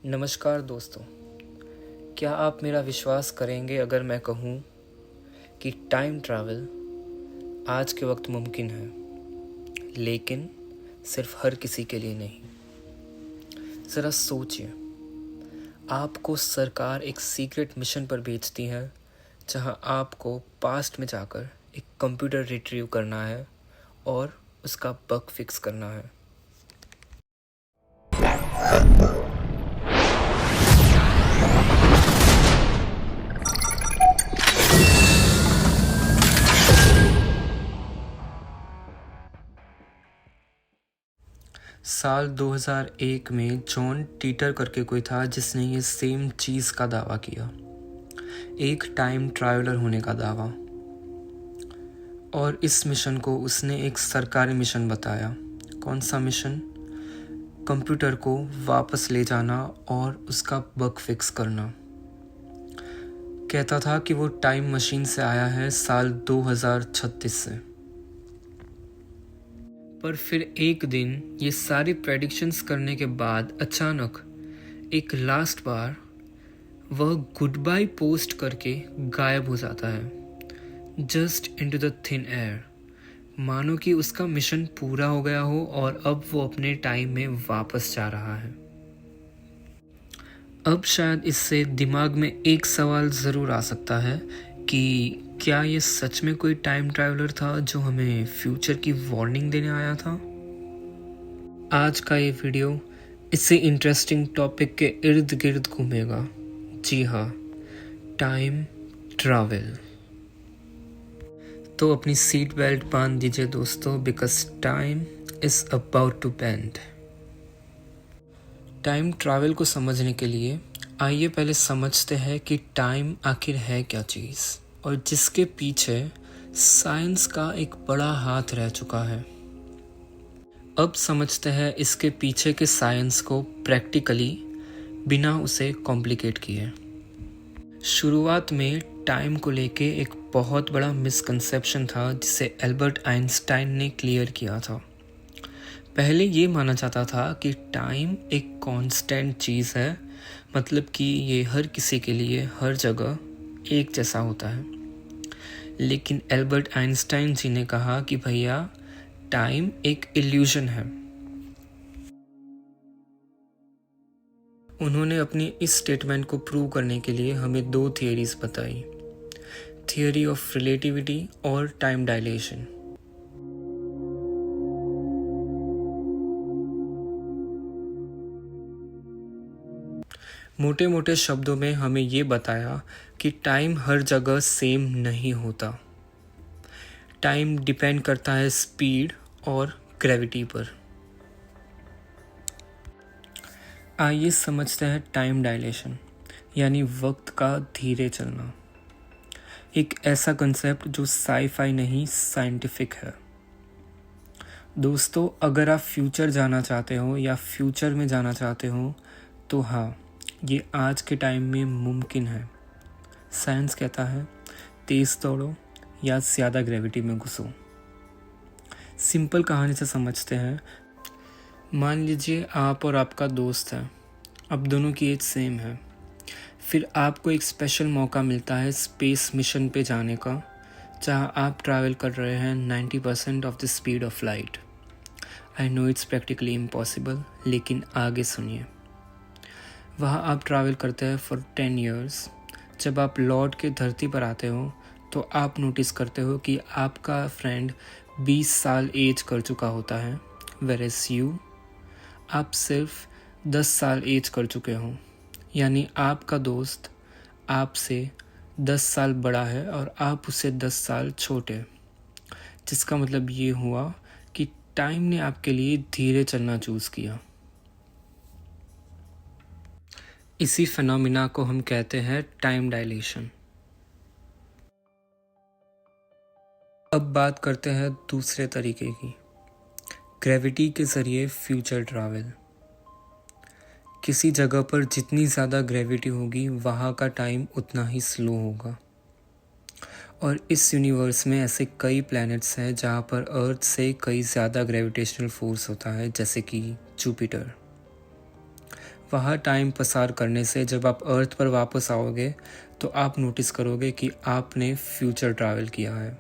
नमस्कार दोस्तों, क्या आप मेरा विश्वास करेंगे अगर मैं कहूँ कि टाइम ट्रैवल आज के वक्त मुमकिन है, लेकिन सिर्फ हर किसी के लिए नहीं। ज़रा सोचिए, आपको सरकार एक सीक्रेट मिशन पर भेजती है जहां आपको पास्ट में जाकर एक कंप्यूटर रिट्रीव करना है और उसका बग फिक्स करना है। साल 2001 में जॉन टीटर करके कोई था जिसने ये सेम चीज़ का दावा किया, एक टाइम ट्रैवलर होने का दावा। और इस मिशन को उसने एक सरकारी मिशन बताया। कौन सा मिशन? कंप्यूटर को वापस ले जाना और उसका बग फिक्स करना। कहता था कि वो टाइम मशीन से आया है साल 2036 से। पर फिर एक दिन ये सारी प्रेडिक्शंस करने के बाद अचानक एक लास्ट बार वह गुड बाय पोस्ट करके गायब हो जाता है, just into the thin air, मानो कि उसका मिशन पूरा हो गया हो और अब वो अपने टाइम में वापस जा रहा है। अब शायद इससे दिमाग में एक सवाल ज़रूर आ सकता है कि क्या ये सच में कोई टाइम ट्रैवलर था जो हमें फ्यूचर की वार्निंग देने आया था? आज का ये वीडियो इसी इंटरेस्टिंग टॉपिक के इर्द गिर्द घूमेगा। जी हाँ, टाइम ट्रैवल। तो अपनी सीट बेल्ट बांध दीजिए दोस्तों, because time is about to bend. Time travel को समझने के लिए आइए पहले समझते हैं कि टाइम आखिर है क्या चीज़, और जिसके पीछे साइंस का एक बड़ा हाथ रह चुका है। अब समझते हैं इसके पीछे के साइंस को प्रैक्टिकली, बिना उसे कॉम्प्लिकेट किए। शुरुआत में टाइम को लेके एक बहुत बड़ा मिसकंसेप्शन था जिसे एल्बर्ट आइंस्टाइन ने क्लियर किया था। पहले ये माना जाता था कि टाइम एक कांस्टेंट चीज़ है, मतलब कि ये हर किसी के लिए हर जगह एक जैसा होता है। लेकिन एल्बर्ट आइंस्टाइन जी ने कहा कि भैया, टाइम एक इल्यूजन है। उन्होंने अपनी इस स्टेटमेंट को प्रूव करने के लिए हमें दो थियरीज बताई, थियरी ऑफ रिलेटिविटी और टाइम डायलेशन। मोटे मोटे शब्दों में हमें ये बताया कि टाइम हर जगह सेम नहीं होता। टाइम डिपेंड करता है स्पीड और ग्रेविटी पर। आइए समझते हैं टाइम डायलेशन, यानी वक्त का धीरे चलना। एक ऐसा कंसेप्ट जो साई-फाई नहीं, साइंटिफिक है। दोस्तों, अगर आप फ्यूचर जाना चाहते हो या फ्यूचर में जाना चाहते हो तो हाँ, ये आज के टाइम में मुमकिन है। साइंस कहता है तेज़ दौड़ो या ज़्यादा ग्रेविटी में घुसो। सिंपल कहानी से समझते हैं। मान लीजिए आप और आपका दोस्त है, अब दोनों की एज सेम है। फिर आपको एक स्पेशल मौका मिलता है स्पेस मिशन पे जाने का, जहां आप ट्रैवल कर रहे हैं 90% of the speed of light. I know it's practically impossible, लेकिन आगे सुनिए। वहाँ आप ट्रैवल करते हैं फॉर 10 ईयर्स। जब आप लौट के धरती पर आते हो तो आप नोटिस करते हो कि आपका फ्रेंड 20 साल एज कर चुका होता है, वेरेस यू, आप सिर्फ 10 साल एज कर चुके हो। यानी आपका दोस्त आपसे 10 साल बड़ा है और आप उससे 10 साल छोटे, जिसका मतलब ये हुआ कि टाइम ने आपके लिए धीरे चलना चूज़ किया। इसी फिनोमिना को हम कहते हैं टाइम डायलेशन। अब बात करते हैं दूसरे तरीके की, ग्रेविटी के ज़रिए फ्यूचर ट्रैवल। किसी जगह पर जितनी ज़्यादा ग्रेविटी होगी वहाँ का टाइम उतना ही स्लो होगा। और इस यूनिवर्स में ऐसे कई प्लैनेट्स हैं जहाँ पर अर्थ से कई ज़्यादा ग्रेविटेशनल फोर्स होता है, जैसे कि जुपिटर। वहाँ टाइम पसार करने से जब आप अर्थ पर वापस आओगे तो आप नोटिस करोगे कि आपने फ्यूचर ट्रैवल किया है।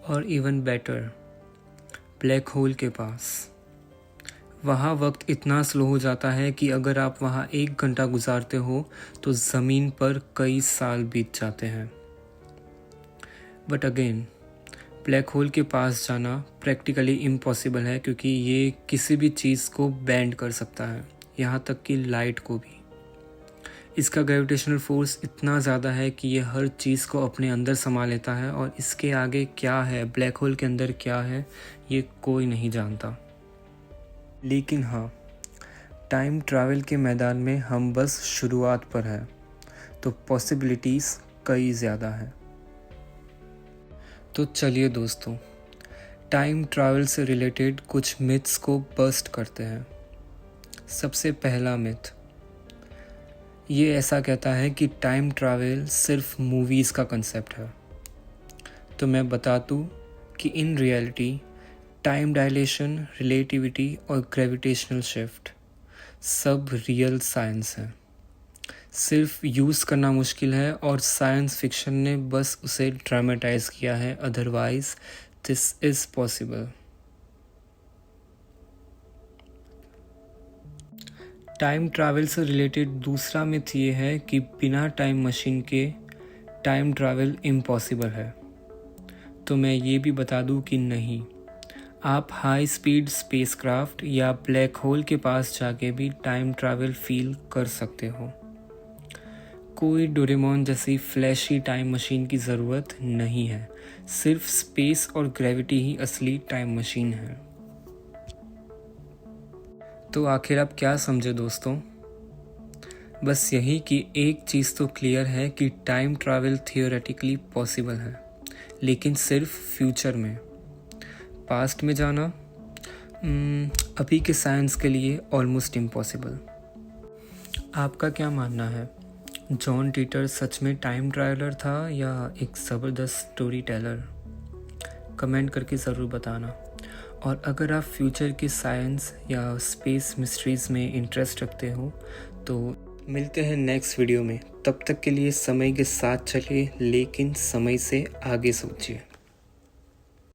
और इवन बेटर, ब्लैक होल के पास वहाँ वक्त इतना स्लो हो जाता है कि अगर आप वहाँ 1 घंटा गुजारते हो तो ज़मीन पर कई साल बीत जाते हैं। बट अगेन, ब्लैक होल के पास जाना प्रैक्टिकली इम्पॉसिबल है, क्योंकि ये किसी भी चीज़ को बेंड कर सकता है, यहाँ तक कि लाइट को भी। इसका ग्रेविटेशनल फोर्स इतना ज़्यादा है कि ये हर चीज़ को अपने अंदर समा लेता है, और इसके आगे क्या है, ब्लैक होल के अंदर क्या है, ये कोई नहीं जानता। लेकिन हाँ, टाइम ट्रैवल के मैदान में हम बस शुरुआत पर हैं, तो पॉसिबिलिटीज़ कई ज़्यादा हैं। तो चलिए दोस्तों, टाइम ट्रैवल से रिलेटेड कुछ मिथ्स को बस्ट करते हैं। सबसे पहला मिथ, ये ऐसा कहता है कि टाइम ट्रैवल सिर्फ मूवीज़ का कंसेप्ट है। तो मैं बता दूँ कि in reality time dilation, relativity और ग्रेविटेशनल शिफ्ट सब रियल साइंस है। सिर्फ यूज़ करना मुश्किल है, और साइंस फिक्शन ने बस उसे ड्रामेटाइज किया है, otherwise this is possible. Time travel से रिलेटेड दूसरा मिथ ये है कि बिना टाइम मशीन के टाइम ट्रैवल इम्पॉसिबल है। तो मैं ये भी बता दूं कि नहीं, आप हाई स्पीड स्पेसक्राफ्ट या ब्लैक होल के पास जाके भी टाइम ट्रैवल फील कर सकते हो। कोई डोरेमोन जैसी फ्लैशी टाइम मशीन की ज़रूरत नहीं है, सिर्फ स्पेस और ग्रेविटी ही असली टाइम मशीन है। तो आखिर आप क्या समझे दोस्तों? बस यही कि एक चीज़ तो क्लियर है कि टाइम ट्रैवल थियोरेटिकली पॉसिबल है, लेकिन सिर्फ फ्यूचर में। पास्ट में जाना अभी के साइंस के लिए ऑलमोस्ट इम्पॉसिबल। आपका क्या मानना है? जॉन टीटर सच में टाइम ट्रैवलर था या एक ज़बरदस्त स्टोरी टेलर? कमेंट करके ज़रूर बताना। और अगर आप फ्यूचर के साइंस या स्पेस मिस्ट्रीज़ में इंटरेस्ट रखते हो तो मिलते हैं नेक्स्ट वीडियो में। तब तक के लिए समय के साथ चलिए, लेकिन समय से आगे सोचिए।